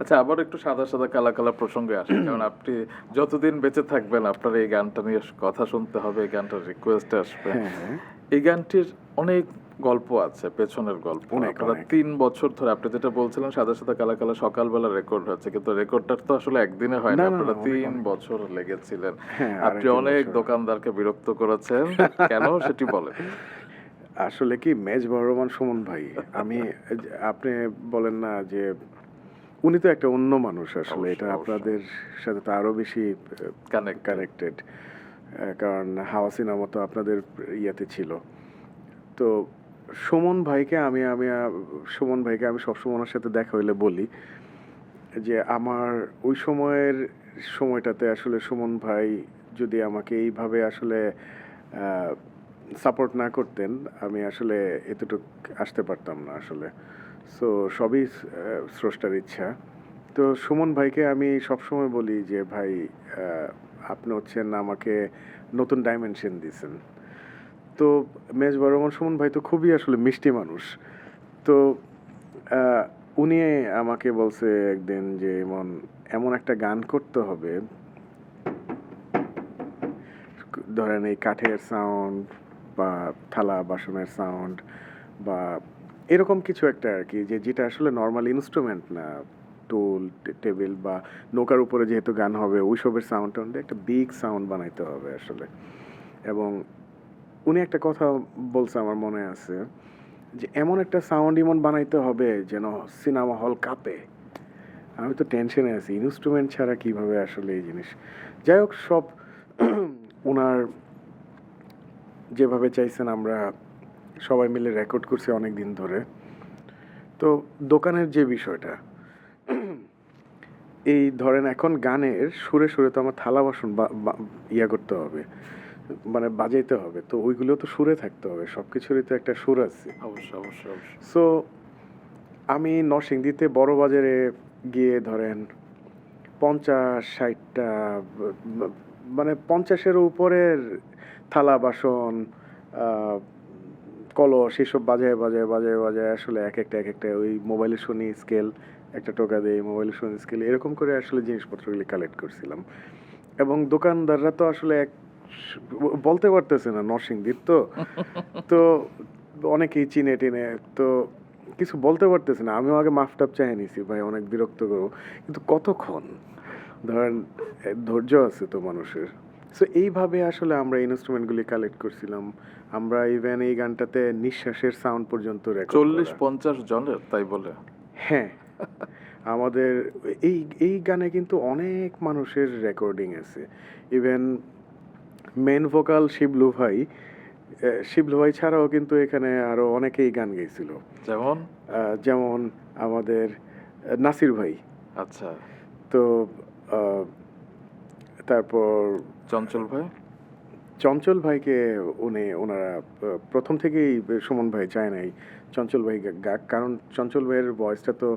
আচ্ছা, আবার একটু সাদা সাদা কালা কালা প্রসঙ্গে আসে, কারণ আপনি যতদিন বেঁচে থাকবেন আপনার এই গানটা নিয়ে কথা শুনতে হবে, এই গানটার রিকোয়েস্ট আসবে। হ্যাঁ, হ্যাঁ। এই গানটির অনেক গল্প আছে, পেছনের গল্প। অনেক, আপনারা অনেক। ৩ বছর ধরে, আপনি যেটা বলছিলেন সাদা সাদা কালা কালা সকালবেলা রেকর্ড হচ্ছে, কিন্তু রেকর্ডটা তো আসলে একদিনে হয় না, না, না, আপনারা না, অনেক, ৩ অনেক। বছর লেগেছিলেন। হ্যাঁ, আপনি ৩.৫ অনেক বছর। দোকানদারকে বিরক্ত করেছেন, কেন সেটি বলেন? আসলে কি মেজবাহুর রহমান সুমন ভাই, আমি আপনি বলেন না যে উনি তো একটা অন্য মানুষ আসলে। এটা অবশ্যই, অবশ্যই। আপনাদের সাথে তো আরো বেশি Connected. কানেক্টেড। কারণ হাওয়া সিনেমা তো আপনাদের ইয়াতে ছিল। তো সুমন ভাইকে সুমন ভাইকে আমি সবসময় ওনার সাথে দেখা হইলে বলি যে আমার ওই সময়ের সময়টাতে আসলে সুমন ভাই যদি আমাকে এইভাবে আসলে সাপোর্ট না করতেন, আমি আসলে এতটুক আসতে পারতাম না আসলে। সো সবই স্রষ্টার ইচ্ছা। তো সুমন ভাইকে আমি সবসময় বলি যে ভাই, আপনি হচ্ছেন আমাকে নতুন ডাইমেনশন দিয়েছেন। তো মেজবাহুর রহমান সুমন ভাই তো খুবই আসলে মিষ্টি মানুষ। তো আহ, উনি আমাকে বলছে একদিন যে এমন একটা গান করতে হবে, ধরেন এই কাঠের সাউন্ড বা থালা বাসনের সাউন্ড বা এরকম কিছু একটা আর কি, যেটা আসলে নর্মাল ইনস্ট্রুমেন্ট না, টুল টেবিল বা নৌকার উপরে যেহেতু গান হবে ওইসবের সাউন্ড একটা বিগ সাউন্ড বানাইতে হবে আসলে। এবং উনি একটা কথা বলছে আমার মনে আছে যে এমন একটা সাউন্ড ইমন বানাইতে হবে যেন সিনেমা হল কাঁপে। আমি তো টেনশনে আছি, ইনস্ট্রুমেন্ট ছাড়া কিভাবে আসলে এই জিনিস। যাই হোক, সব ওনার যেভাবে চাইছেন আমরা সবাই মিলে রেকর্ড করছি অনেক দিন ধরে। তো দোকানের যে বিষয়টা, এই ধরেন এখন গানের সুরে সুরে তো আমার থালা বাসন ইয়া করতে হবে, মানে বাজাইতে হবে, তো ওইগুলো তো সুরে থাকতে হবে, সব কিছুরই তো একটা সুর আছে। অবশ্যই, অবশ্যই, অবশ্যই। সো আমি নরসিংদীতে বড় বাজারে গিয়ে ধরেন ৫০-৬০টা মানে ৫০-এর উপরের থালা বাসন, আহ, কলস এসব বাজায় বাজায় বাজায় বাজায় আসলে এক একটা ওই মোবাইলে শুনি স্কেল, একটা টোকা দেয় মোবাইলে শুনি স্কেল, এরকম করে আসলে জিনিসপত্রগুলি কালেক্ট করছিলাম। এবং দোকানদাররা তো আসলে বলতে পারতেছে না নরসিংদীর তো, তো অনেকেই চিনে টিনে, তো কিছু বলতে পারতেছে না। আমিও আগে মাফটাপ চাই নিছি ভাই, অনেক বিরক্ত করবো, কিন্তু কতক্ষণ ধরেন ধৈর্য আছে তো মানুষের। সো এইভাবে আসলে আমরা ইনস্ট্রুমেন্টগুলি কালেক্ট করছিলাম। আমরা ইভেন এই গানটাতে নিঃশ্বাসের সাউন্ড পর্যন্ত রেকর্ড ৪০-৫০ জনের, তাই বলে? হ্যাঁ, আমাদের এই এই গানে কিন্তু অনেক মানুষের রেকর্ডিং আছে। ইভেন মেন ভোকাল শিবলু ভাই ছাড়াও কিন্তু এখানে আরো অনেকেই গান গেয়েছিল। যেমন? যেমন আমাদের নাসির ভাই। আচ্ছা। তো আহ, তারপর চঞ্চল ভাই? চঞ্চল ভাইকে ওনারা প্রথম থেকেই সুমন ভাই চায় নাই চঞ্চল ভাই গাক, কারণ চঞ্চল ভাইয়ের ভয়েসটা তো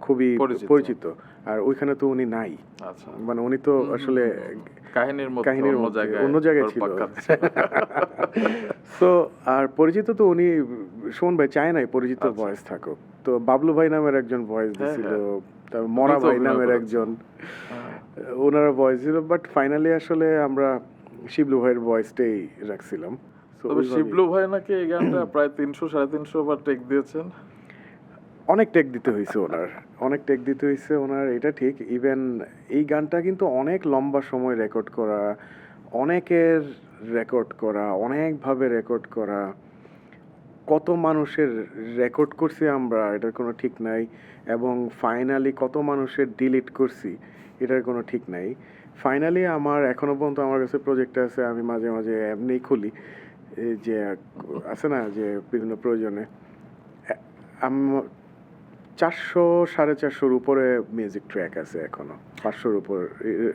খুবই পরিচিত, আর ওইখানে তো উনি নাই। আচ্ছা। মানে উনি তো আসলে কাহিনীর মধ্যে অন্য জায়গায় ছিল। সো আর পরিচিত তো উনি, সুমন ভাই চায় নাই পরিচিত ভয়েস থাকুক, তো বাবলু ভাই নামের একজন ভয়েস দিছিল, তারপর মরা ভাই নামের একজন, ওনারা ভয়েস ছিল। বাট ফাইনালি আসলে আমরা শিবলু ভাইয়ের ভয়েসটাই রাখছিলাম। তবে শিবলু ভাই নাকি এই গানটা প্রায় ৩০০-৩৫০ বার টেক দিয়েছেন। অনেক টেক দিতে হয়েছে ওনার, এটা ঠিক। ইভেন এই গানটা কিন্তু অনেক লম্বা সময় রেকর্ড করা, অনেকের রেকর্ড করা, অনেকভাবে রেকর্ড করা, কত মানুষের রেকর্ড করছি আমরা এটার কোনো ঠিক নাই, এবং ফাইনালি কত মানুষের ডিলিট করছি এটার কোনো ঠিক নাই। ফাইনালি আমার এখনো পর্যন্ত আমার কাছে প্রজেক্ট আছে, আমি মাঝে মাঝে এমনি খুলি, যে আছে না যে বিভিন্ন প্রয়োজনে 400-450 উপরে মিউজিক ট্র্যাক আছে এখনো, 500-র উপর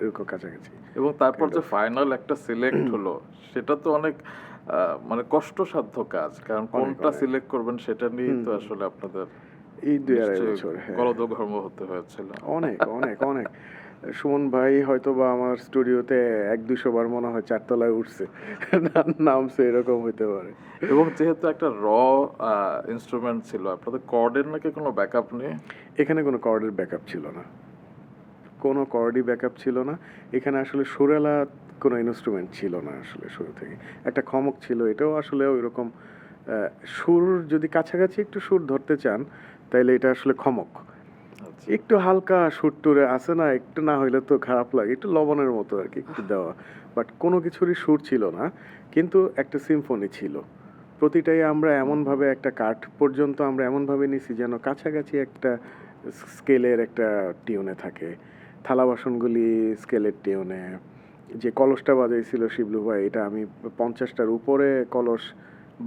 এরকম কাছাকাছি। এবং তারপর যে ফাইনাল একটা সিলেক্ট হলো, সেটা তো অনেক মানে কষ্টসাধ্য কাজ, কারণ কোনটা সিলেক্ট করবেন সেটা নিয়ে তো আসলে আপনাদের এই 2-2.5 বছর গলদঘর্ম হতে হয়েছিল। অনেক অনেক অনেক। সুমন ভাই হয়তো বা আমার স্টুডিওতে 100-200 বার মনে হয় 4 তলায় উঠছে, নামছে, এরকম হইতে পারে। এবং যেহেতু একটা র ইনস্ট্রুমেন্ট ছিল, আপনাদের কর্ডের নাকি কোনো ব্যাকআপ নেই? এখানে কোনো কর্ডের ব্যাকআপ ছিল না। কোনো কর্ডই ব্যাকআপ ছিল না। এখানে আসলে সুরেলা কোনো ইনস্ট্রুমেন্ট ছিল না আসলে শুরু থেকে। একটা খমক ছিল, এটাও আসলে ওইরকম সুর যদি কাছাকাছি একটু সুর ধরতে চান তাইলে এটা আসলে খমক। আচ্ছা। একটু হালকা সুর টুরে আছে না, একটু না হইলে তো খারাপ লাগে, একটু লবণের মতো আর কি একটু দেওয়া, বাট কোনো কিছুরই সুর ছিল না, কিন্তু একটা সিম্ফনি ছিল। প্রতিটাই আমরা এমনভাবে একটা কাঠ পর্যন্ত আমরা এমনভাবে নিছি যেন কাছাকাছি একটা স্কেলের একটা টিউনে থাকে। থালা বাসনগুলি স্কেলের টিউনে। যে কলসটা বাজাইছিল শিবলু ভাই, এটা আমি 50টার উপরে কলস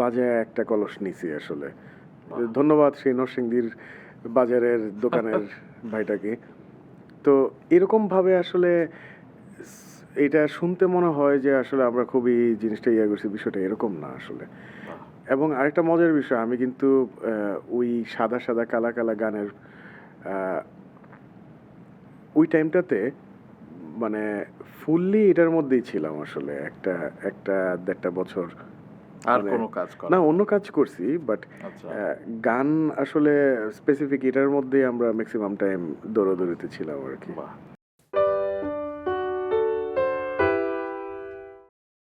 বাজায় একটা কলস নিছি আসলে। ধন্যবাদ সেই নরসিংদীর বাজারের দোকানের ভাইটাকে। তো এরকম ভাবে আসলে এটা শুনতে মনে হয় যে আসলে আমরা খুবই জিনিসটা ইয়ে করছি, বিষয়টা এরকম না আসলে। এবং আরেকটা মজার বিষয়, আমি কিন্তু ওই সাদা সাদা কালা কালা গানের ওই টাইমটাতে মানে ফুললি এটার মধ্যেই ছিলাম আসলে একটা একটা দেড়টা বছর। আর মানে কোনো কাজ করা? না, অন্য কাজ করছি, বাট আচ্ছা। গান আসলে স্পেসিফিক এটার মধ্যেই আমরা ম্যাক্সিমাম টাইম দৌড়াদৌড়িতে ছিলাম আর কি। বাহ।